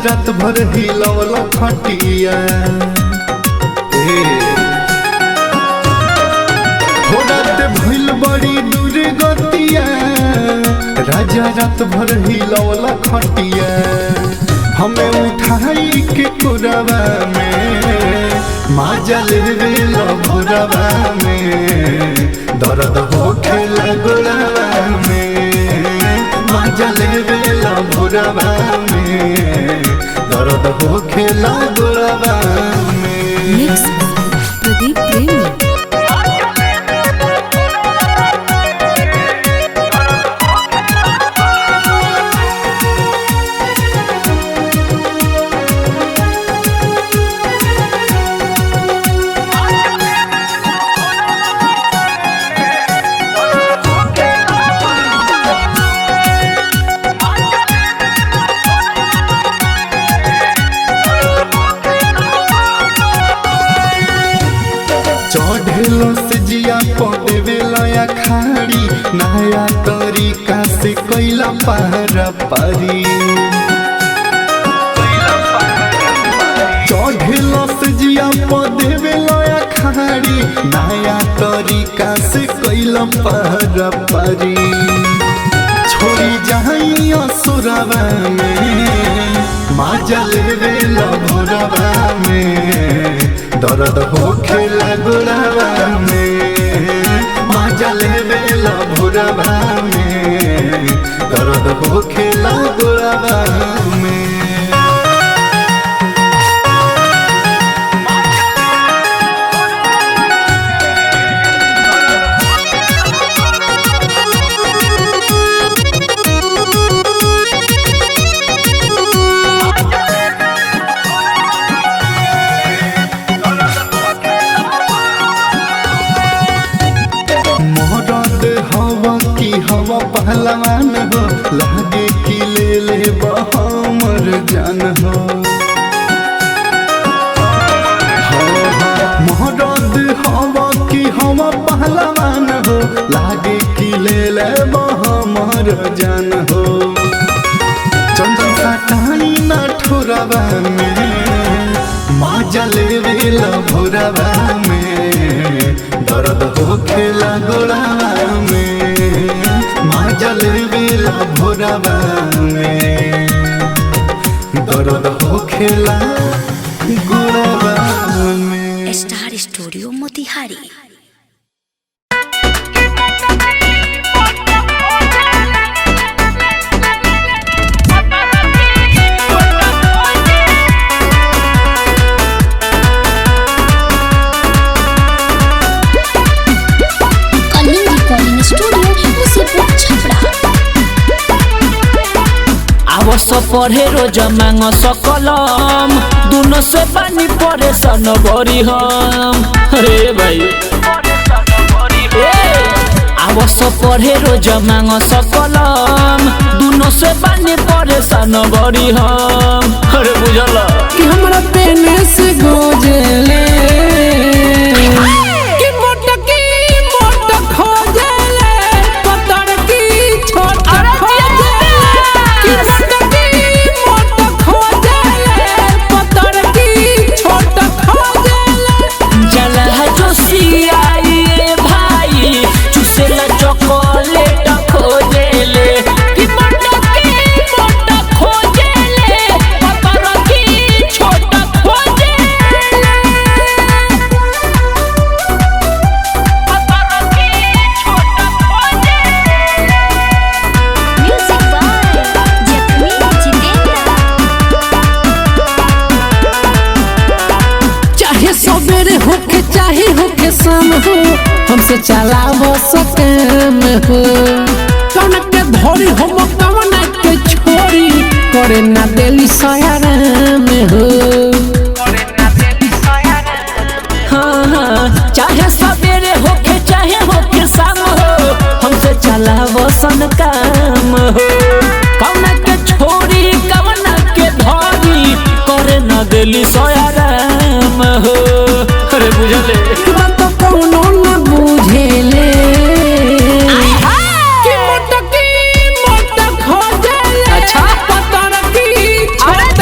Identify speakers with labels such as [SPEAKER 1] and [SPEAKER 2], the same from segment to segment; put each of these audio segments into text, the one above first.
[SPEAKER 1] रात भर हिलौला खटिया हो रात भइल बड़ी दूर गतिया राजा रात भर हिलौला खटिया हमें उठाई के कोरवा में माजा लेवे भोरवा में दर्द होखे गोरवा में माजा लेवे भोरवा में दर्द होखे गोरवा में।
[SPEAKER 2] प्रदीप प्रेमी
[SPEAKER 1] चढ़ेलो से जिया पदेवे लया खाड़ी नया तरीका से कैला पारा पारी चढ़ेलो से जिया पदेवे लया खाड़ी नया तरीका से कैला पारा पारी छोड़ी जाई असुरवा में माजा लेवे भोरवा में दर्द होखे गोरवा में माजा लेवे भोरवा में दर्द होखे गोरवा में। हवा पहलवान हो लागे कि ले ले हमर जान हो मोहरद हवा कि हवा पहलवान हो लागे कि ले ले हमर जान हो चंदन सटाई ना ठोरवा में माजा लेवे भोरवा में दर्द होखे गोरवा में माजा लेवे भोरवा में दर्द होखे गोरवा में।
[SPEAKER 2] Star studio Motihari.
[SPEAKER 3] आवस पढ़े रोज मांग सकलम दोनों से पानी परेशान बरी हम रे भाई आवस पढ़े रोज मांग सकलम दोनों से पानी परेशान बरी हम अरे बुझल
[SPEAKER 4] कि हमरा पेने से गोजले कि मोटकी मोट खोजले पतर की छोट खोजले कि मोटकी मोट खोजले पतर की छोट खोजले
[SPEAKER 3] जला जोशियाई भाई चुसेला चॉकलेट खोजेले
[SPEAKER 4] कि मोटकी मोट खोजले पतर की छोट खोजले
[SPEAKER 2] म्यूजिक बाय जखमी जितेंद्र।
[SPEAKER 4] चाहे सवेरे होके चाहे होके शाम हो हमसे चलाव सकम हो कौन के धोरी हम कौन के छोरी करे ना देली सयाराम हो
[SPEAKER 3] हाँ हाँ चाहे सवेरे होके चाहे होके शाम हो हमसे चलावो सन काम हो कौन के छोरी कौन के धोरी करे न देली सयाराम हो अरे बुझले
[SPEAKER 4] बात कौनो न बुझेले कि मोटकी मोट खोजले
[SPEAKER 3] अच्छा
[SPEAKER 4] पतर की छोट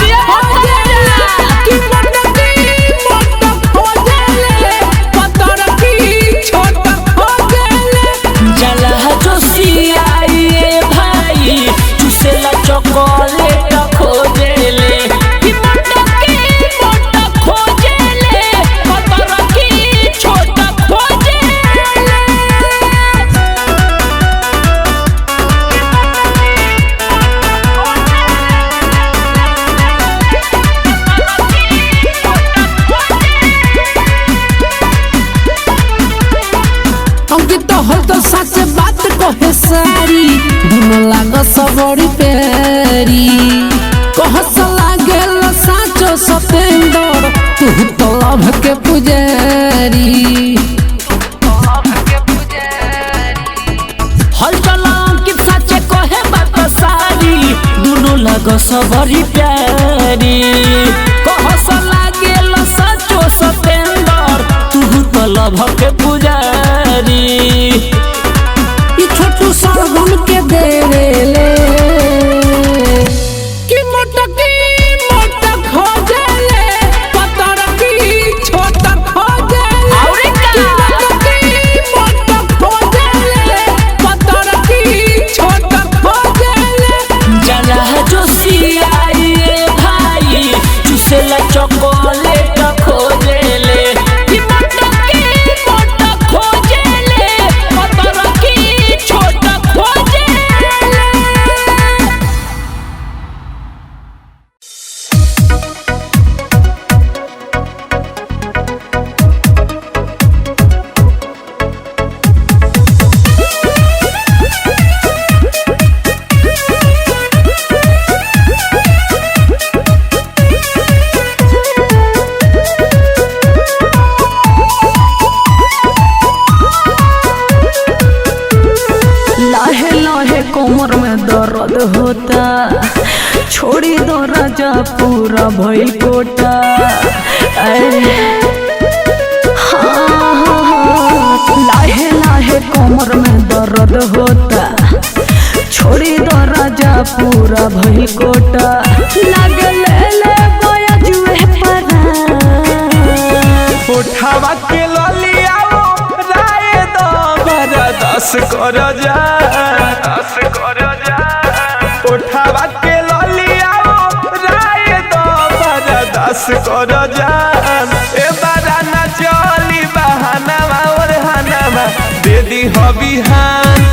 [SPEAKER 3] बड़ी प्यारी कहस लागेल सचो सतेंदर तू तो लभ के पुजारी
[SPEAKER 4] ई छोटू सरगम के देवेले कि मोटकी मोटक हो जाले पतर की छोटक हो जाले
[SPEAKER 3] और का
[SPEAKER 4] मोटकी मोटक हो जाले पतर की छोटक हो जाले
[SPEAKER 3] जला जो सियाए भाई चुसेला चॉकलेट खोजेले कि मोटकी मोटक खोजेले पतर की छोटक खोजेले।
[SPEAKER 5] लाहे लाहे कोमर में दर्द होता छोड़ी दो राजा पूरा भइल कोटा लाहे लाहे कोमर में दर्द होता छोड़ी दो राजा पूरा भइल कोटा लागे ले ले बोया जुए परा
[SPEAKER 6] उठावा के ललिया राय दो बरा 10 कर जा उठावा के ललिया राय दो बरा 10 कर जा ए बारा ना चली बहाना और हनामा दे दी हो बिहान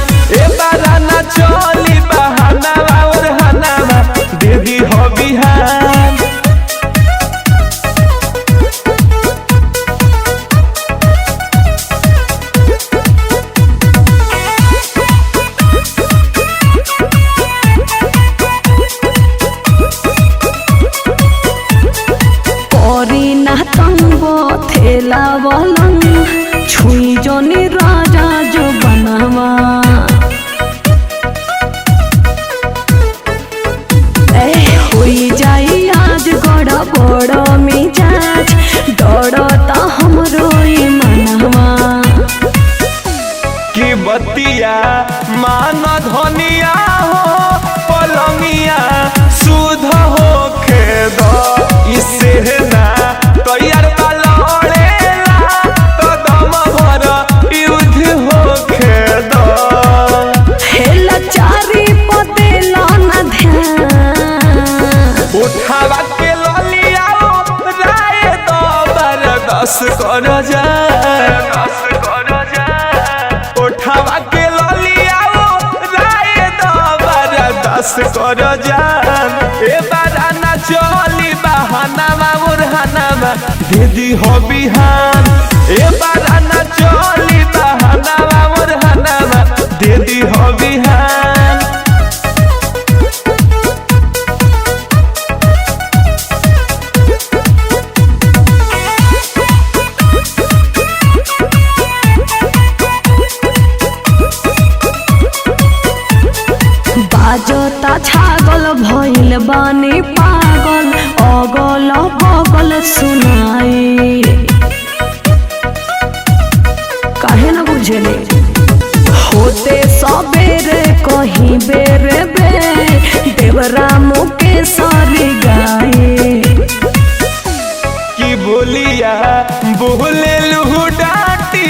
[SPEAKER 6] ए बारा ना चली बहाना और हनामा दे दी हो बिहान।
[SPEAKER 5] करी ना तंगो थेला बलंग छुई जनी राजा जो बनावा होई जाई आज गड़ा बड़ मिजाज डरता हमरो ई मनवा
[SPEAKER 6] की बतिया मान धनिया हो पलंगिया सुध हो खेद इससे ना तैयार लड़ेला तो दम भर युद्ध हो खेद
[SPEAKER 5] हेला चारी पदेला ना ध्यान
[SPEAKER 6] उठावा के ललिया राय दो बर 10 कर जा उठावा के ललिया राय दो बर 10 कर जा ए बारा ना चली बहाना और हनामा दे दी हो बिहान ए बारा ना चली बहाना और हनामा दे दी हो बिहान।
[SPEAKER 5] बाजता छागल भइल बानी पागल अगल बगल सुनाई काहे न बुझले होते सबेरे कहीं बेरे बे देवरा मुके सारी गाए
[SPEAKER 6] की बोलिया बोले लू डाटी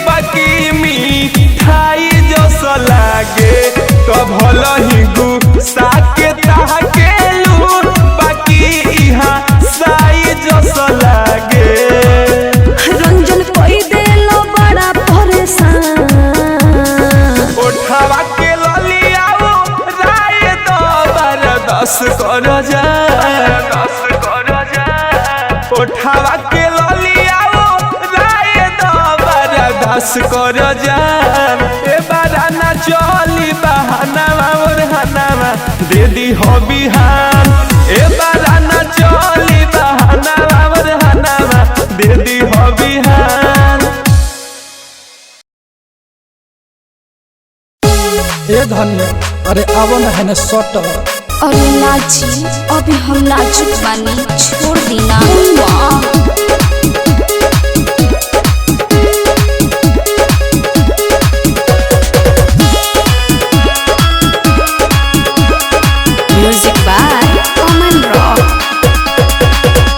[SPEAKER 6] बाकी मिठाई जस लागे तो भल ही गुस्सा के ताके लू बाकी इहाँ साई जस लागे
[SPEAKER 5] रंजन कोई देलो बड़ा परेशान
[SPEAKER 6] उठावा के ललिया राय दो बर 10 कर जा उठावा के ललिया राय दो बर 10 कर जा ए बारा ना चली बहाना और हनामा दे दी हो बिहान ए बारा ना चली बहाना और हनामा दे दी हो बिहान।
[SPEAKER 4] ए धन्य अरे आवो न है न सट
[SPEAKER 2] अरे नाची अभी हम नाचुक बानी छोड़ देना म्यूजिक बाय अमन रॉक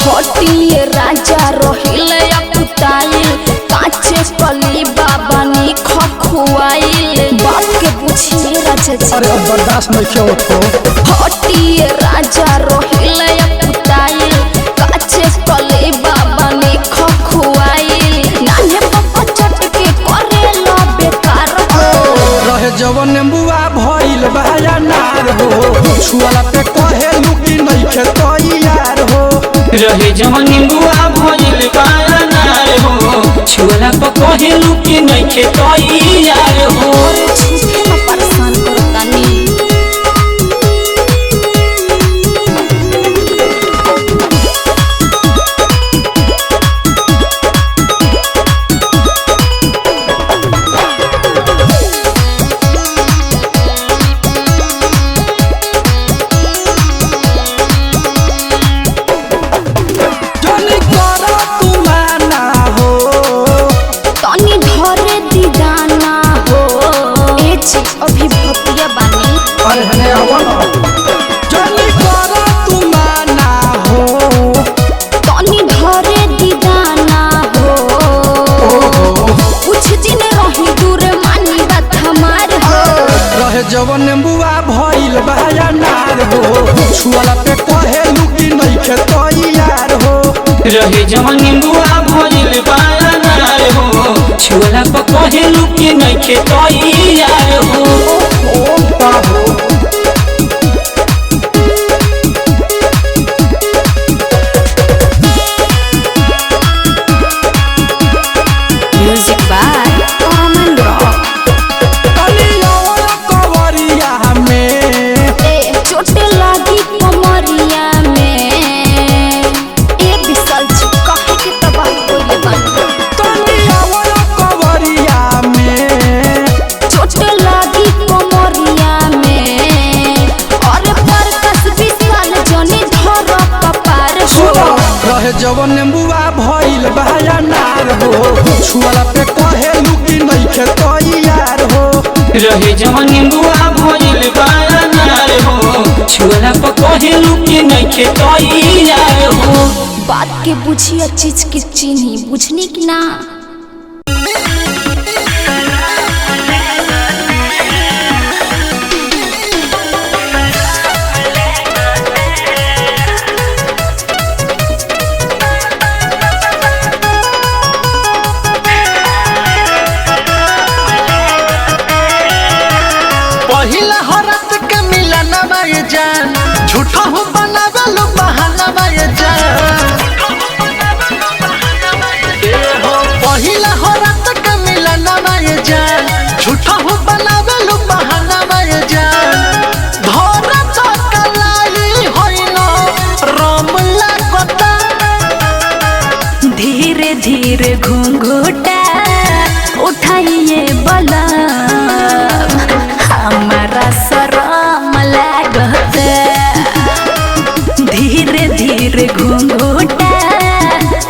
[SPEAKER 2] होटिए राजा रोहिले अकुताइल काचे कली बाबा नी खखुआइल बात के पूछिए राजा जी
[SPEAKER 4] अरे अब बर्दाश्त नहीं क्यों हो
[SPEAKER 2] होटिए राजा रोहिले अकुताइल काचे कली बाबा नी खखुआइल नाने पप्पा चटके करेला बेकार हो
[SPEAKER 4] रहे जवन नेंबुआ भइल बहाया नार हो छुआला पे कहे लुकी नहीं के तैयार हो
[SPEAKER 3] रहे जवन निंबुआ भइल बाया नार हो छुअला पर कहेलू कि नइखे तैयार हो
[SPEAKER 2] छुपे न परेशान करतानी
[SPEAKER 4] जनी करो तू माना हो
[SPEAKER 2] तनी धरे दीदाना हो ए जी अभी भतिया बानी
[SPEAKER 4] अरे हने आवा जनी करो तू माना हो
[SPEAKER 2] तनी धरे दीदाना हो कुछ दिन रही दूर मानी बात हमार हो
[SPEAKER 4] रहे जवन नेंबुआ भइल बहाया नार हो छुआला पे कहे लुकी नहीं के तैयार हो
[SPEAKER 3] रहे जवन निंबुआ भइल बाया नार हो छुअला पर कहेलू कि नइखे तैयार हो
[SPEAKER 2] म्यूजिक बाय अमन रॉक
[SPEAKER 4] कलिया कवरिया में
[SPEAKER 2] ए चोट लागी कमरिया में ए बिसल चिपका के तबाह कोई बन
[SPEAKER 4] कलिया कवरिया में
[SPEAKER 2] चोट लागी कमरिया में और पर कस बिसल जनी धर कपार हो
[SPEAKER 4] रहे जवन नेंबुआ भइल बहाया नार हो छुआला पे कहे लुकी नहीं के तैयार हो
[SPEAKER 3] रहे जवन निंबुआ भइल बाया नार हो छुअला पर कहेलू कि नइखे तैयार हो
[SPEAKER 2] बात के बुझिए चीज की चिन्ही बुझनी की ना
[SPEAKER 4] पहिला हरत के मिलन बाय जान झूठा हो बनावल बहाना बाय जान हो पहिला हरत के मिलन बाय जान झूठा हो बनावल बहाना बाय जान धर चकलाई होइनो राम लागता
[SPEAKER 5] धीरे धीरे घूंघूटा उठाइए बलम हमारा शरम लागत धीरे धीरे घूंघूटा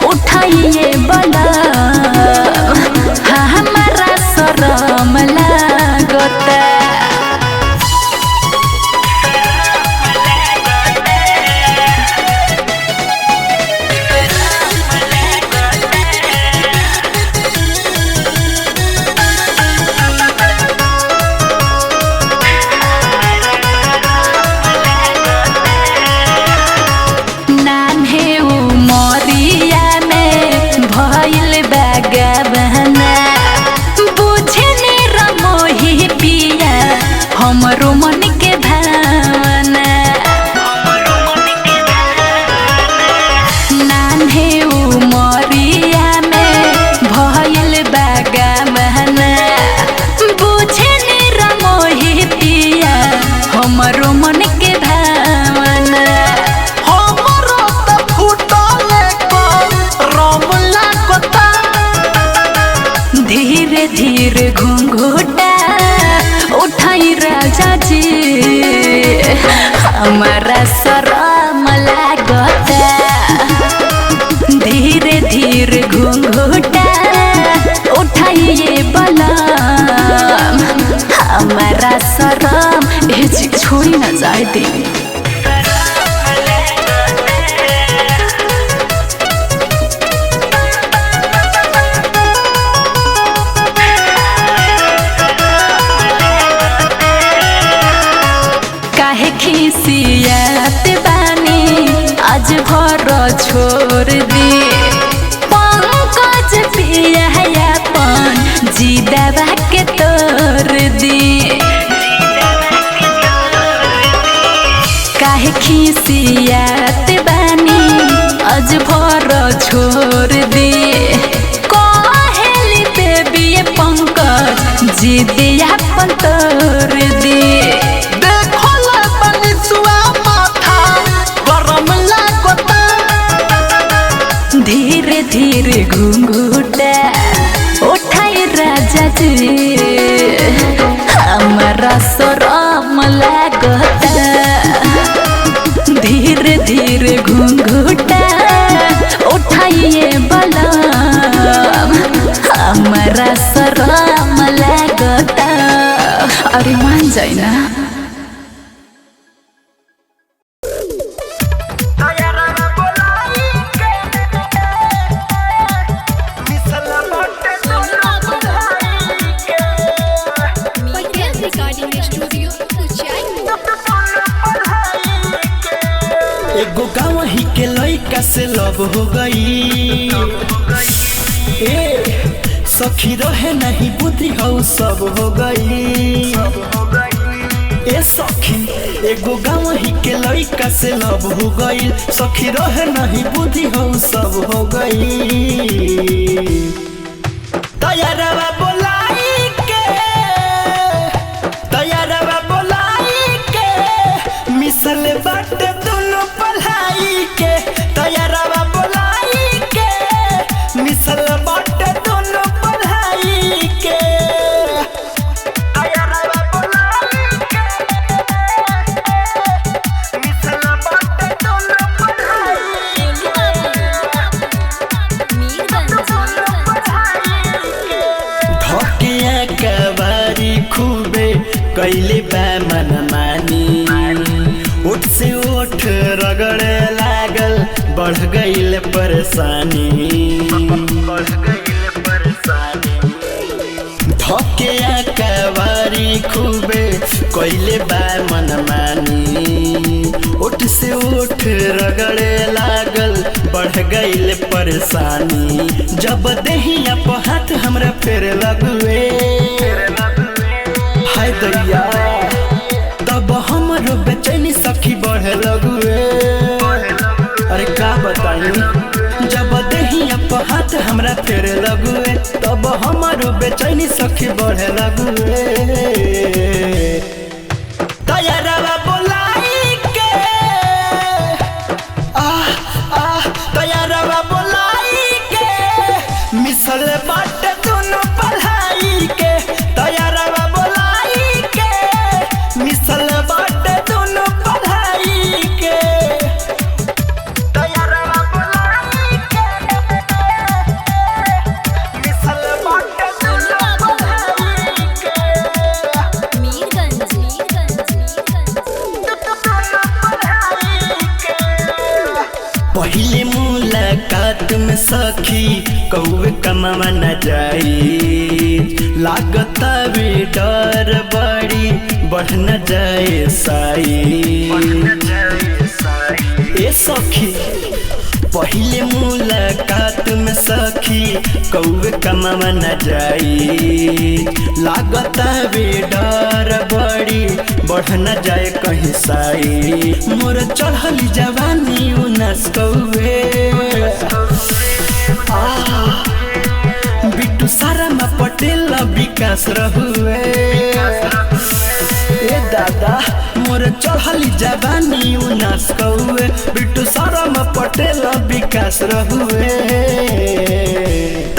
[SPEAKER 5] उठाइए बलम हमारा शरम लागत नान्हे उमरिया में भइल बागवाना बुझने रमोही पिया हमरो मन के भावना नान्हे उमरिया में भइल बागवाना बुझने रमोही पिया हमरो मन के भावना
[SPEAKER 4] हमरो त फुटले को राम लागता
[SPEAKER 5] धीरे धीरे घूंघूटा उठाई राजा जी हम धीरे घूंघटा उठाइए बलम हमारा शरम ए छोड़ी न जाए दे। काहे खिसियात बानी आज भर छोड़ दे पंकज पिया अपन जीदावा के तोड़ दे। काहे खिसियात बानी आज भर छोड़ दे कहेली बेबी पंकज जीदिया अपन तोड़ दे। धीरे धीरे घूंघटा उठाई राजा जी हमारा शरम लागता। धीरे धीरे घूंघटा उठाइए बलम हमारा शरम लागता। अरे मान जाए ना।
[SPEAKER 1] एगो गाँव ही के लइका से लव हो गई ए सखी रहे नहीं बुद्धि हो सब हो गई ए सखी एगो गाँव ही के लइका से लव हो गई सखी रहे नहीं बुद्धि हो सब हो गई। तैयारवा बोलाई के मिसल बाट दोनों पढ़ाई के। तैयारवा बोलाई के मिसल बाट दोनों पढ़ाई के। तैयारवा बोलाई के मिसल बाट दोनों पढ़ाई के। धकिया कवारी खूबे कैले बा मन मानी उठ से उठ रगड़े लागल बढ़ गईल परेशानी। धकिया कवारी खूबे कैले बा मन मानी उठ से उठ रगड़े लागल बढ़ गईल परेशानी। जब देहिया पे हाथ हमरा फेर लगुए हाय दैया तब हमरो बेचैनी सखी बढ़े लगुए। अरे का बताई जब देहिया पे हाथ हमरा फेर लगुए तब हमरो बेचैनी सखी बढ़े लगुए। तैयारवा बोलाई के तैयारवा बोलाई के मिसल बाट दोनों पढ़ाई के। तैयारवा बोलाई के मिसल बाट दोनों पढ़ाई के। तैयारवा बोलाई के मिसल बाट दोनों पढ़ाई के। पहले मुलाकात में सखी कौवे कमावा न जाई लागता भी डर बड़ी बढ़ न जाए साई। ए सखी पहले मुलाकात में सखी कौवे कमावा न जाई लागता भी डर बड़ी बढ़ न जाए कहीं साई। मोर चढ़ली जवानी उनस कौवे बिट्टू सारा में पटेल विकास रहुए। ए दादा मोर चढ़ली जवानी उनस कौवे बिट्टू सारा में पटेल विकास रहुए।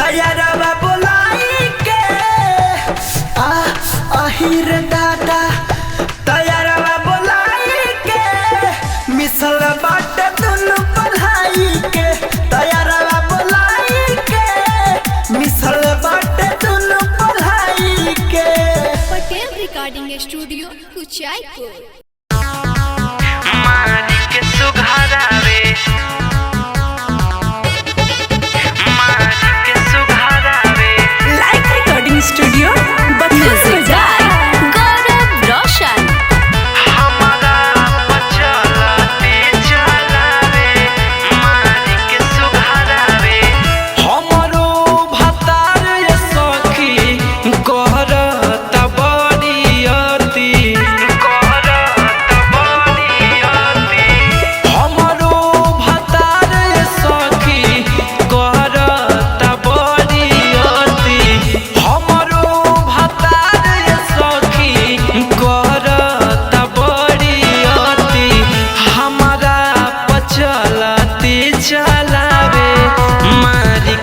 [SPEAKER 1] तैयारवा बोलाई के आहिर दादा तैयारवा बोलाई के मिसल बाट दोनों पढ़ाई के। तैयारवा बोलाई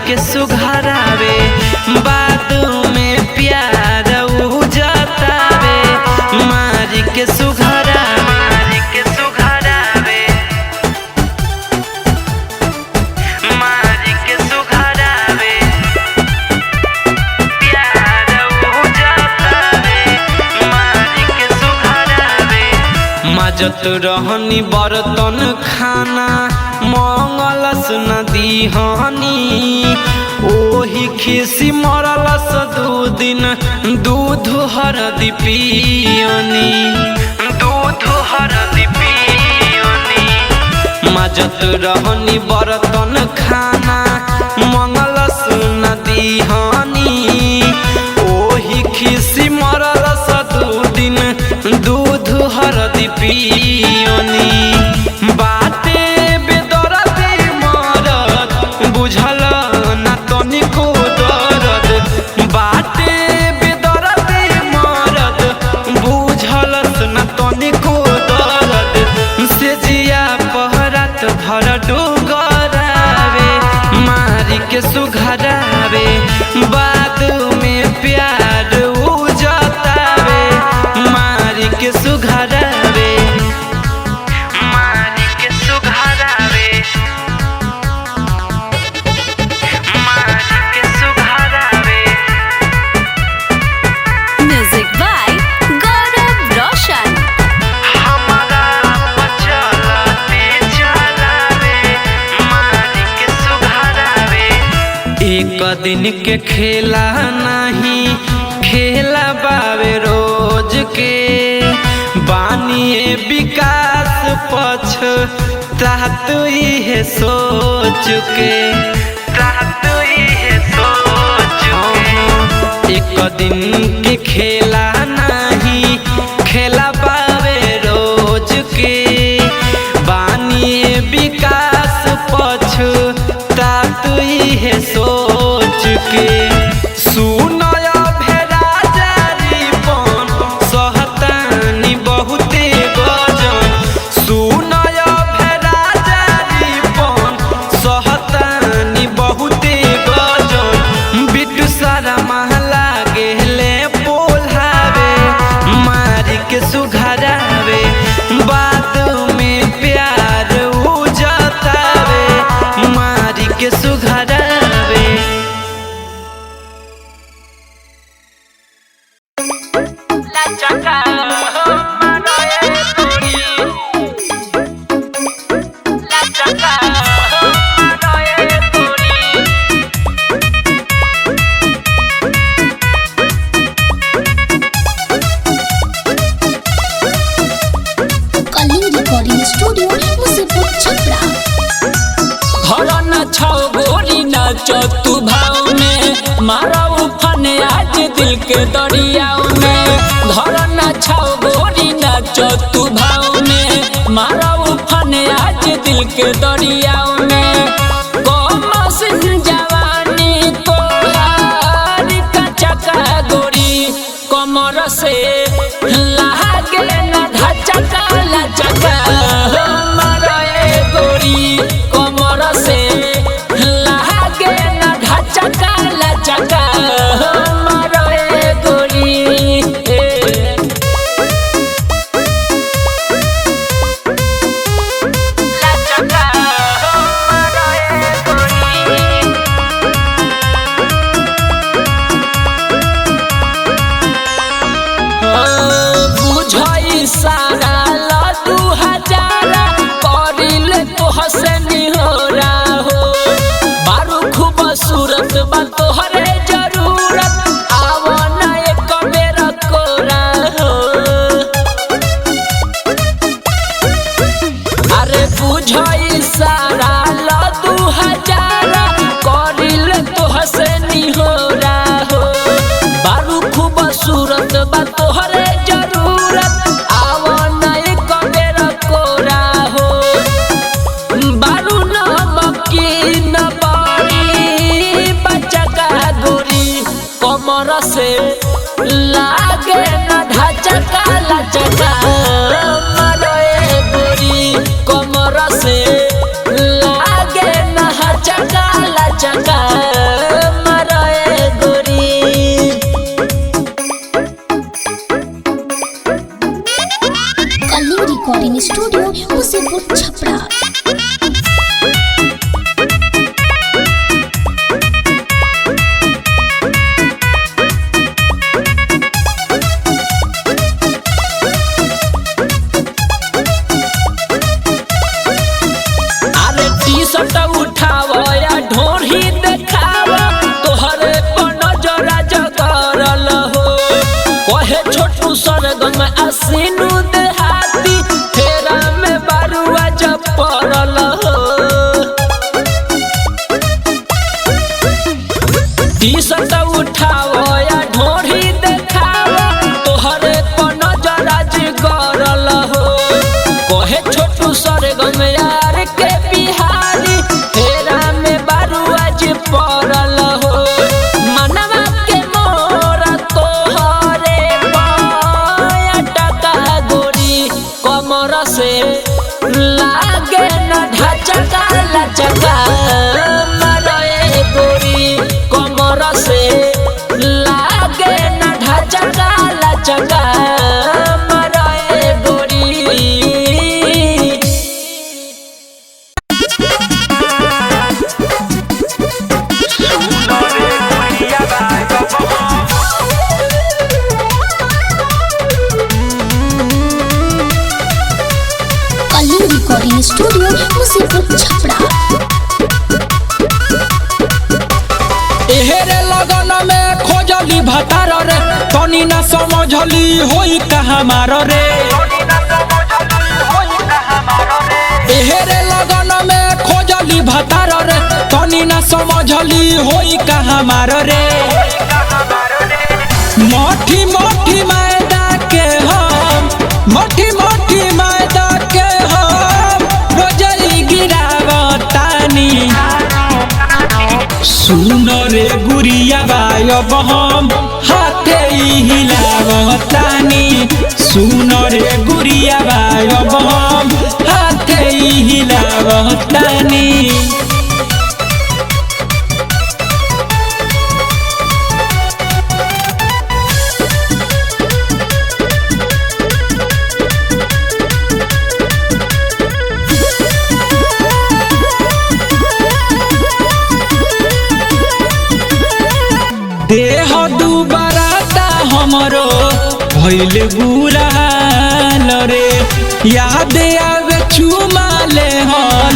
[SPEAKER 1] के सुघरावे बाद में प्यार उ जतावे मारी के सुघरावे के सुघरावे मारी के सुघरावे प्यार उ जतावे मारी के सुघरावे मजत रहनी बर्तन खाना मंगलस नदी हनी ओही खिसी मरलस 2 दिन दूध हरदी पियनी दूध हरदी पियनी मजत रहनी बर्तन खाना मंगलस नदी हनी ओही खिसी मरलस 2 दिन दूध हरदी पियनी बाटे बेदरदी मरद बुझल ना तनिको दर्द बाटे बेदरदी मरद बुझलस ना तनिको दर्द से जिया पहरत धर डुगरावे मारी के सुघरावे बाद में प्यार उ जतावे मारी के सुघरावे मारी के सुघरावे मारी के सुघरावे
[SPEAKER 2] म्यूजिक बाय गौरव रोशन।
[SPEAKER 1] हमारा चलते चलावे मारी के सुघरावे एक दिन के खेला नहीं खेला बावे रोज के बानिए विकास पछ तात है सोच के तात है सोच के एक दिन के खेला नहीं खेला बावे रोज के बानिए विकास पछ तात है सोच के सुनय भेरा जारी पन सहतानी बहुते गजन सुनय भेरा जारी पन सहतानी बहुते गजन बिट्टू सारा महला गेले पोल्हावे मारी के सुघरावे बाद में प्यार उ जतावे मारी के सुघरावे
[SPEAKER 2] कलिंग रिकॉर्डिंग स्टूडियो मुसीपुर छपरा।
[SPEAKER 3] धरन छौ गोरी नाच तू भाव में मारा उफन आज दिल के दरियाव में धरन छौ गोरी नाच तू भाव में मारा उफन आज दिल के दरियाव में कमसिन जवानी तोहार कचका गोरी कमर से लागे न धचका लचका मरे गोरी कमर से लागे न धचका लचका मरे गोरी लचका मरे गोरी बुझई सारा लड्डू हजारा करिल तोहसे निहोरा हो बारू खूब सूरत बा तोहरे जरूरत आव ना एक बेर कोरा हो अरे बुझई सारा लड्डू हजारा करिल तोहसे निहोरा हो बारू खूब सूरत बा तोहरे जरूरत आव ना एक बेर कोरा हो बारू नमकीन बड़ी बचका गोरी कमर से लागे न धचका लचका मरे गोरी कमर से लागे न हचका लचका सीनू देहाती फेरा में बारुआ जब पड़ल हो टी-शर्ट उठाओ या ढोरी देखाओ तोहरे पर नजर आज गरल हो कहे छोटू सरगम यार के बिहारी फेरा में बारुआ आज पड़ल हो मनवा के मोरा तोहरे पाया टका गोरी कमर से लागे न ढचका लचका मरे गोरी कमर से लागे न ढचका लचका मरे गोरी
[SPEAKER 2] कलिंग रिकॉर्डिंग स्टूडियो मुसीबत छपरा।
[SPEAKER 1] एहेरे लगन में खोजली भतार रे तनी ना समझली होई कहाँ मार रे एहेरे लगन में खोजली भतार रे तनी ना समझली होई कहाँ मार रे मोटी मोटी मैदा के हम मोटी मोटी मैदा के हम रोजई गिरावतानी सुन रे गुरिया बायब हम हाथे हिलावतानी सुन रे गुरिया बायब हम हाथे हिलावतानी देह दुबाराता हमरो भइल बुरा रे याद आवे चुमा ले हन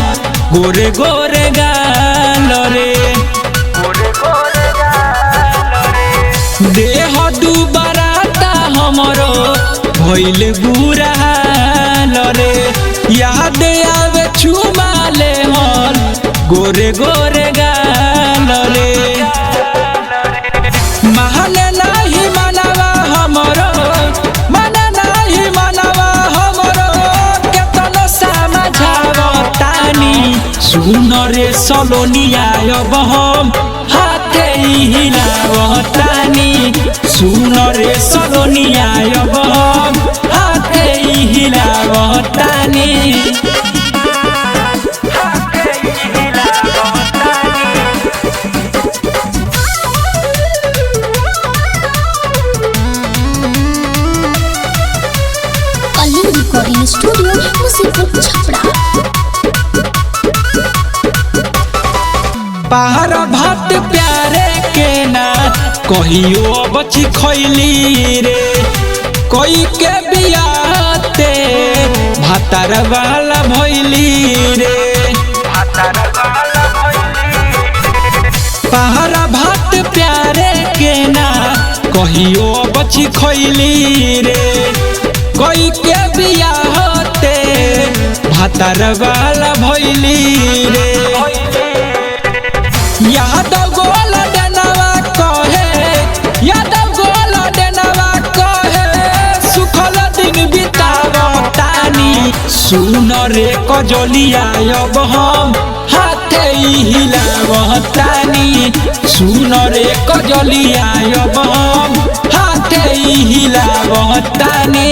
[SPEAKER 1] गोरे गोरे गाल रे देह दुबाराता हमरो भइल बुरा रे याद आवे चुमा ले हन गोरे गोरे गाल रे माने नाही मनवा हमरो माने नाही मनवा हमरो केतनो समझावतानी सुन रे सलोनिया अब हम हाथे हिलावतानी सुन रे सलोनिया अब हम हाथे हिलावतानी
[SPEAKER 2] कलिंग रिकॉर्डिंग स्टूडियो मुसीबत छपरा।
[SPEAKER 1] पहाड़ भात प्यारे के ना कहियो बची खैली रे कोई के बियाते भातार वाला भइली रे पहाड़ भात प्यारे के ना कहियो बची खैली रे कोई के बियाते भातार वाला भइली रे यादव गोल देनवा कहे सुखल दिन बितावतानी सुन रे कजलिया अब हम हाथे हिलावतानी सुन रे कजलिया अब हम हाथे हिलावतानी।